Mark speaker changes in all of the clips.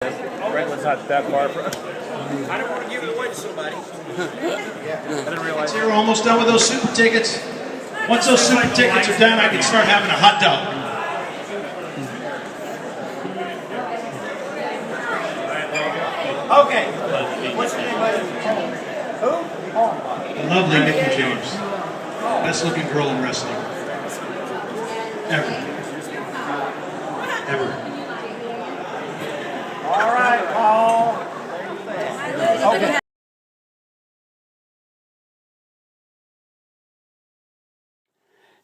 Speaker 1: Brent was not that far from.
Speaker 2: I don't want to give it away to somebody.
Speaker 1: I didn't realize.
Speaker 3: We're almost done with those super tickets. Once those super tickets are done, I can start having a hot dog.
Speaker 2: Okay. What's the name of it? Who?
Speaker 3: The lovely Nikki James. Best looking girl in wrestling. Ever.
Speaker 2: All right, Paul. Okay.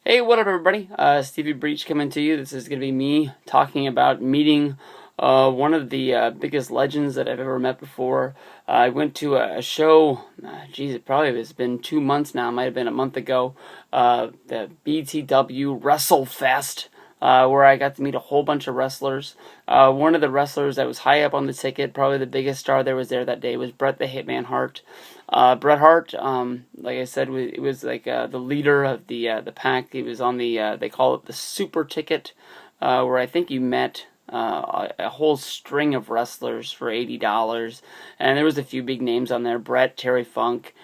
Speaker 4: Hey, what up, everybody? Stevie Breach coming to you. This is going to be me talking about meeting one of the biggest legends that I've ever met before. I went to a show, it probably has been 2 months now, might have been a month ago, the BTW WrestleFest, where I got to meet a whole bunch of wrestlers. One of the wrestlers that was high up on the ticket, probably the biggest star there was there that day, was Bret the Hitman Hart. Bret Hart, like I said, it was like the leader of the pack. He was on the they call it the super ticket, where I think you met a whole string of wrestlers for $80, and there was a few big names on there. Bret, Terry Funk,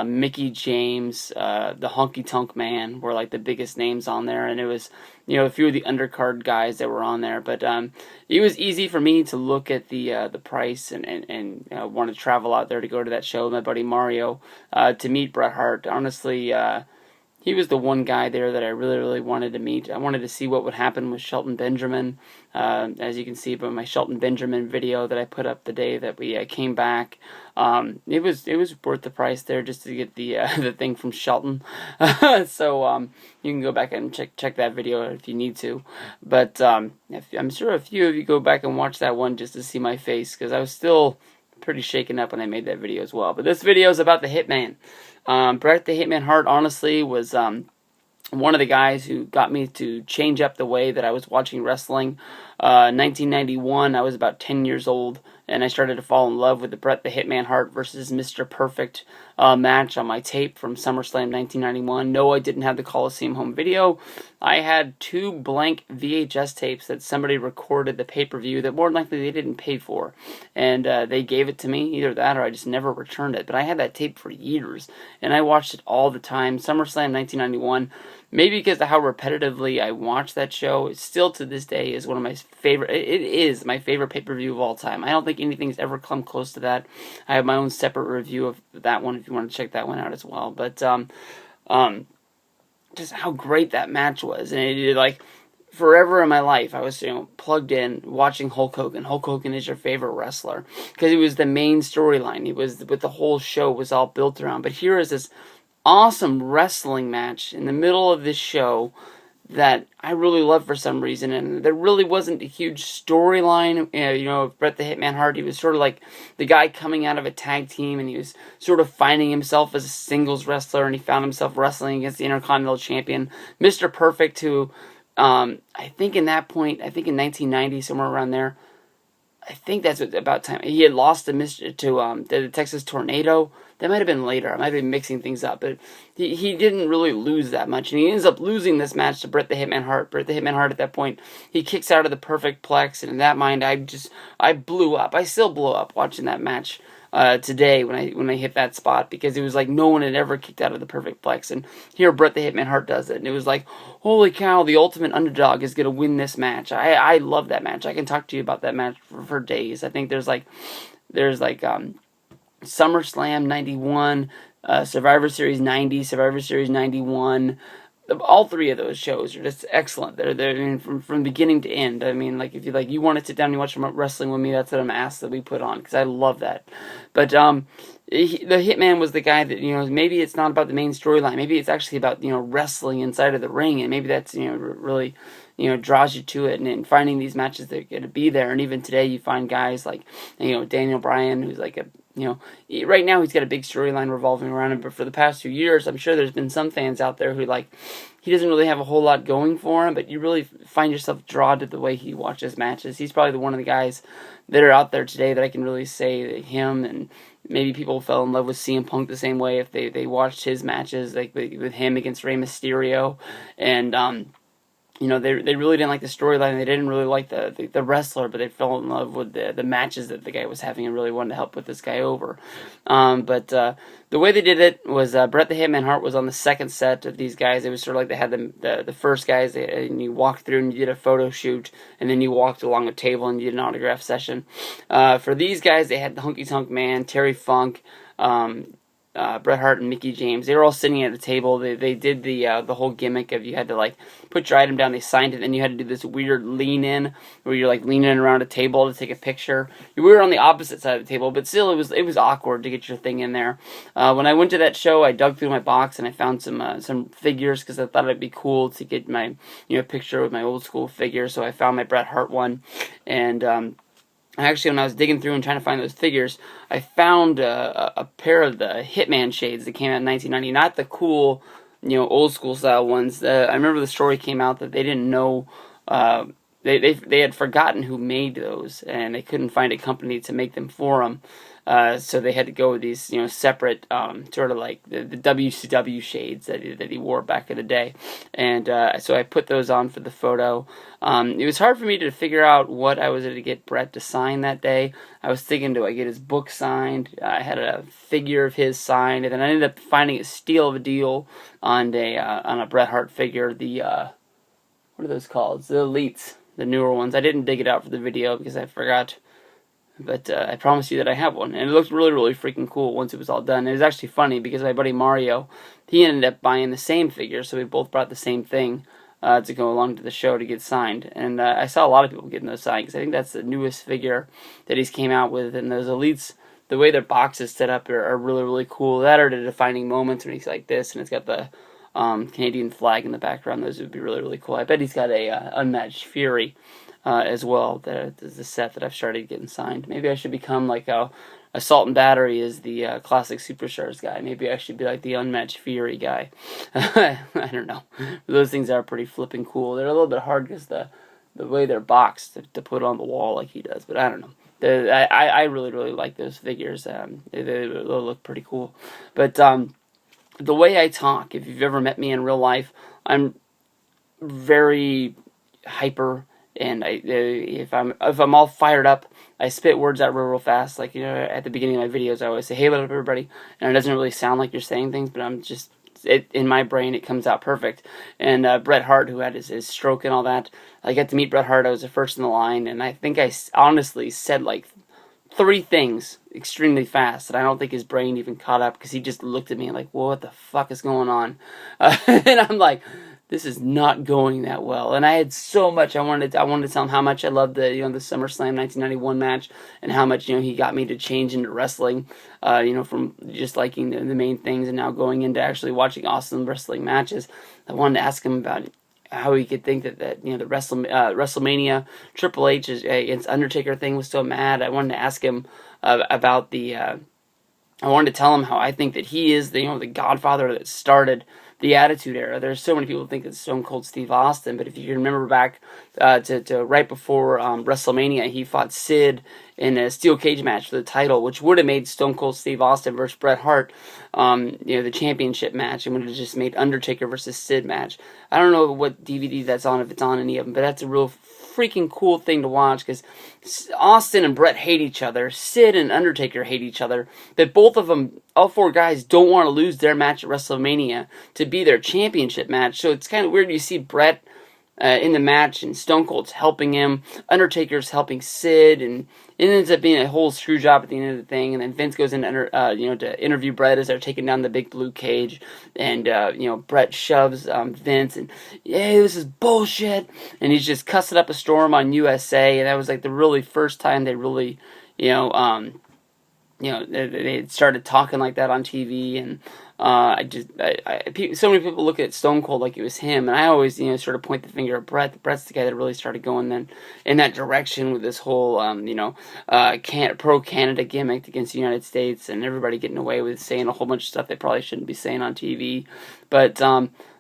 Speaker 4: Mickey James, the Honky Tonk Man were like the biggest names on there, and it was, a few of the undercard guys that were on there. But it was easy for me to look at the price and want to travel out there to go to that show with my buddy Mario to meet Bret Hart. Honestly, he was the one guy there that I really, really wanted to meet. I wanted to see what would happen with Shelton Benjamin. As you can see by my Shelton Benjamin video that I put up the day that we came back, it was worth the price there just to get the the thing from Shelton. So you can go back and check that video if you need to. But I'm sure a few of you go back and watch that one just to see my face, because I was still pretty shaken up when I made that video as well. But this video is about the Hitman. Bret the Hitman Hart, honestly, was one of the guys who got me to change up the way that I was watching wrestling. 1991, I was about 10 years old, and I started to fall in love with the Bret the Hitman Hart versus Mr. Perfect match on my tape from SummerSlam 1991. No, I didn't have the Coliseum home video. I had 2 blank VHS tapes that somebody recorded the pay-per-view that more than likely they didn't pay for, and they gave it to me. Either that or I just never returned it. But I had that tape for years, and I watched it all the time. SummerSlam 1991, maybe because of how repetitively I watched that show, it still to this day is one of my favorite. It is my favorite pay-per-view of all time. I don't think anything's ever come close to that. I have my own separate review of that one if you want to check that one out as well. But just how great that match was, and it like forever in my life, I was plugged in watching Hulk Hogan. Hulk Hogan is your favorite wrestler because he was the main storyline. He was what the whole show was all built around. But here is this awesome wrestling match in the middle of this show that I really loved for some reason, and there really wasn't a huge storyline. Bret the Hitman Hart, he was sort of like the guy coming out of a tag team, and he was sort of finding himself as a singles wrestler, and he found himself wrestling against the Intercontinental Champion, Mr. Perfect, who I think in 1990, somewhere around there, I think that's about time. He had lost to the Texas Tornado. That might have been later. I might be mixing things up. But he didn't really lose that much. And he ends up losing this match to Bret the Hitman Hart. Bret the Hitman Hart at that point, he kicks out of the Perfect Plex. And in that mind, I blew up. I still blow up watching that match today when I hit that spot, because it was like no one had ever kicked out of the Perfect Plex, and here Bret the Hitman Hart does it, and it was like, holy cow, the ultimate underdog is going to win this match. I love that match. I can talk to you about that match for days. I think there's SummerSlam 91, Survivor Series 90, Survivor Series 91. All 3 of those shows are just excellent. They're from beginning to end. I mean, like if you want to sit down and watch wrestling with me, that's what I'm asked that we put on, because I love that. But the Hitman was the guy that maybe it's not about the main storyline. Maybe it's actually about wrestling inside of the ring, and maybe that's really draws you to it, and finding these matches that are going to be there. And even today, you find guys like Daniel Bryan, who's like right now he's got a big storyline revolving around him, but for the past few years, I'm sure there's been some fans out there who he doesn't really have a whole lot going for him, but you really find yourself drawn to the way he watches matches. He's probably one of the guys that are out there today that I can really say that him, and maybe people fell in love with CM Punk the same way if they watched his matches, like with him against Rey Mysterio, and you know, they really didn't like the storyline. They didn't really like the wrestler, but they fell in love with the matches that the guy was having and really wanted to help put this guy over. But the way they did it was Bret the Hitman Hart was on the second set of these guys. It was sort of like they had the first guys, and you walked through and you did a photo shoot, and then you walked along a table and you did an autograph session. For these guys, they had the Honky Tonk Man, Terry Funk, Bret Hart and Mickey James. They were all sitting at a table. They did the whole gimmick of you had to like put your item down. They signed it, and you had to do this weird lean in where you're like leaning around a table to take a picture. We were on the opposite side of the table, but still it was awkward to get your thing in there. When I went to that show, I dug through my box and I found some figures because I thought it'd be cool to get my picture with my old school figure. So I found my Bret Hart one, and actually, when I was digging through and trying to find those figures, I found a pair of the Hitman shades that came out in 1990. Not the cool, old school style ones. I remember the story came out that they didn't know, they had forgotten who made those, and they couldn't find a company to make them for them. So they had to go with these, separate, sort of like the WCW shades that he wore back in the day. And so I put those on for the photo. It was hard for me to figure out what I was going to get Bret to sign that day. I was thinking, do I get his book signed? I had a figure of his signed, and then I ended up finding a steal of a deal on a Bret Hart figure. The what are those called? The Elites, the newer ones. I didn't dig it out for the video because I forgot. But I promise you that I have one. And it looked really, really freaking cool once it was all done. It was actually funny because my buddy Mario, he ended up buying the same figure, so we both brought the same thing to go along to the show to get signed. And I saw a lot of people getting those signed because I think that's the newest figure that he's came out with. And those Elites, the way their boxes set up are really, really cool. That are the defining moments when he's like this, and it's got the Canadian flag in the background. Those would be really, really cool. I bet he's got a Unmatched Fury as well. The set that I've started getting signed. Maybe I should become like Assault and Battery is the classic Superstars guy. Maybe I should be like the Unmatched Fury guy. I don't know. Those things are pretty flipping cool. They're a little bit hard because the way they're boxed to put on the wall like he does. But I don't know. I really, really like those figures. They look pretty cool. But the way I talk, if you've ever met me in real life, I'm very hyper. And if I'm all fired up, I spit words out real fast. Like, at the beginning of my videos, I always say, "Hey, what up, everybody?" And it doesn't really sound like you're saying things, but in my brain, it comes out perfect. And Bret Hart, who had his stroke and all that, I got to meet Bret Hart. I was the first in the line, and I think I honestly said like 3 things extremely fast, and I don't think his brain even caught up because he just looked at me like, "What the fuck is going on?" And I'm like, this is not going that well. And I had so much I wanted to tell him how much I loved the SummerSlam 1991 match, and how much he got me to change into wrestling, from just liking the main things and now going into actually watching awesome wrestling matches. I wanted to ask him about how he could think that the WrestleMania Triple H against Undertaker thing was so mad. I wanted to ask him about I wanted to tell him how I think that he is the godfather that started the Attitude Era. There's so many people who think it's Stone Cold Steve Austin, but if you remember back to right before WrestleMania, he fought Sid in a steel cage match for the title, which would have made Stone Cold Steve Austin versus Bret Hart, the championship match, and would have just made Undertaker versus Sid match. I don't know what DVD that's on, if it's on any of them, but that's a real freaking cool thing to watch because Austin and Bret hate each other. Sid and Undertaker hate each other. But both of them, all 4 guys, don't want to lose their match at WrestleMania to be their championship match. So it's kind of weird. You see Bret in the match, and Stone Cold's helping him. Undertaker's helping Sid, and it ends up being a whole screw job at the end of the thing. And then Vince goes in to interview Bret as they're taking down the big blue cage, and Bret shoves Vince, and this is bullshit, and he's just cussing up a storm on USA. And that was like the really first time they really they started talking like that on TV. And so many people look at Stone Cold like it was him, and I always sort of point the finger at Bret. Bret's the guy that really started going then in that direction with this whole pro Canada gimmick against the United States, and everybody getting away with saying a whole bunch of stuff they probably shouldn't be saying on TV. But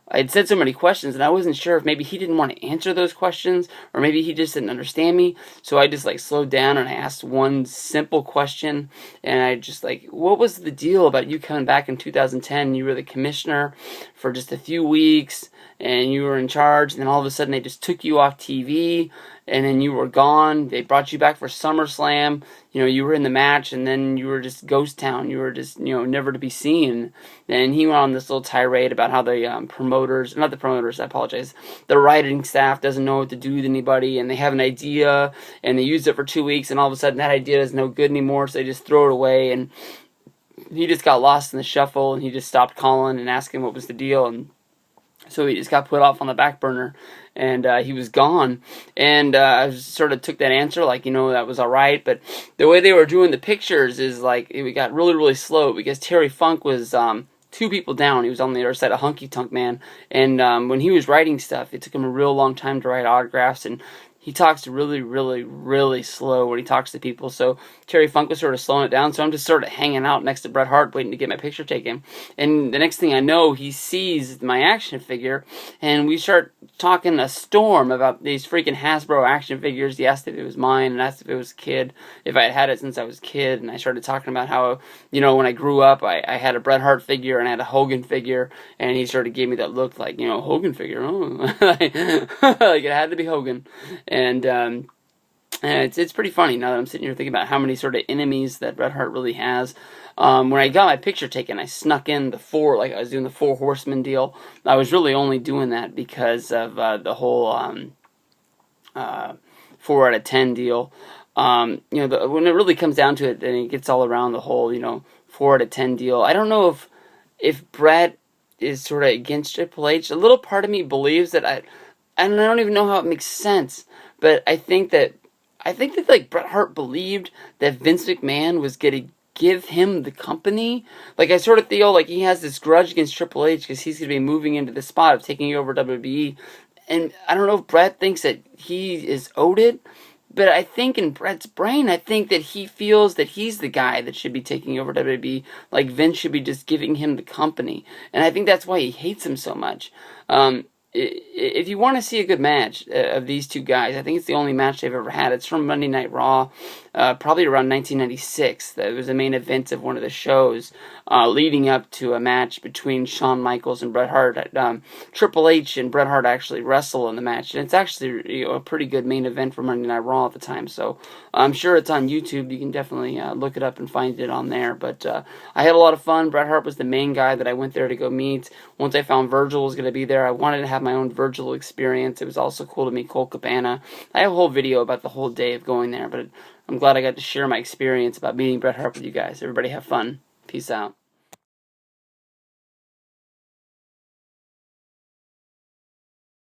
Speaker 4: I had said so many questions, and I wasn't sure if maybe he didn't want to answer those questions, or maybe he just didn't understand me. So I just like slowed down and I asked one simple question, and I just like, what was the deal about you coming back in 2010? You were the commissioner for just a few weeks, and you were in charge, and then all of a sudden they just took you off TV, and then you were gone. They brought you back for SummerSlam. You know, you were in the match, and then you were just ghost town. You were just, you know, never to be seen. And he went on this little tirade about how the the writing staff doesn't know what to do with anybody, and they have an idea, and they use it for 2 weeks, and all of a sudden that idea is no good anymore, so they just throw it away. And he just got lost in the shuffle, and he just stopped calling and asking what was the deal, and so he just got put off on the back burner, and he was gone. And I sort of took that answer like, you know, that was all right. But the way they were doing the pictures is like, it got really, really slow because Terry Funk was 2 people down. He was on the other side of Hunky Tunk Man. And when he was writing stuff, it took him a real long time to write autographs, and he talks really, really, really slow when he talks to people. So Terry Funk was sort of slowing it down. So I'm just sort of hanging out next to Bret Hart waiting to get my picture taken. And the next thing I know, he sees my action figure, and we start talking a storm about these freaking Hasbro action figures. He asked if it was mine, and asked if it was a kid, if I had had it since I was a kid. And I started talking about how, you know, when I grew up, I had a Bret Hart figure and I had a Hogan figure. And he sort of gave me that look like, you know, Hogan figure, oh. Like it had to be Hogan. And it's pretty funny now that I'm sitting here thinking about how many sort of enemies that Bret Hart really has. When I got my picture taken, I snuck in the 4, like I was doing the 4 Horsemen deal. I was really only doing that because of the whole 4 out of 10 deal. You know, when it really comes down to it, then it gets all around the whole, you know, 4 out of 10 deal. I don't know if Bret is sort of against Triple H. A little part of me believes that and I don't even know how it makes sense, but I think that like Bret Hart believed that Vince McMahon was going to give him the company. Like I sort of feel like he has this grudge against Triple H because he's going to be moving into the spot of taking over WWE, and I don't know if Bret thinks that he is owed it. But I think in Bret's brain, I think that he feels that he's the guy that should be taking over WWE. Like Vince should be just giving him the company. And I think that's why he hates him so much. If you want to see a good match of these two guys, I think it's the only match they've ever had. It's from Monday Night Raw, probably around 1996. That was the main event of one of the shows, leading up to a match between Shawn Michaels and Bret Hart. Triple H and Bret Hart actually wrestle in the match, and it's actually, you know, a pretty good main event for Monday Night Raw at the time. So I'm sure it's on YouTube. You can definitely look it up and find it on there. But I had a lot of fun. Bret Hart was the main guy that I went there to go meet. Once I found Virgil was going to be there, I wanted to have my own Virgil experience. It was also cool to meet Cole Cabana. I have a whole video about the whole day of going there, but I'm glad I got to share my experience about meeting Bret Hart with you guys. Everybody have fun. Peace out.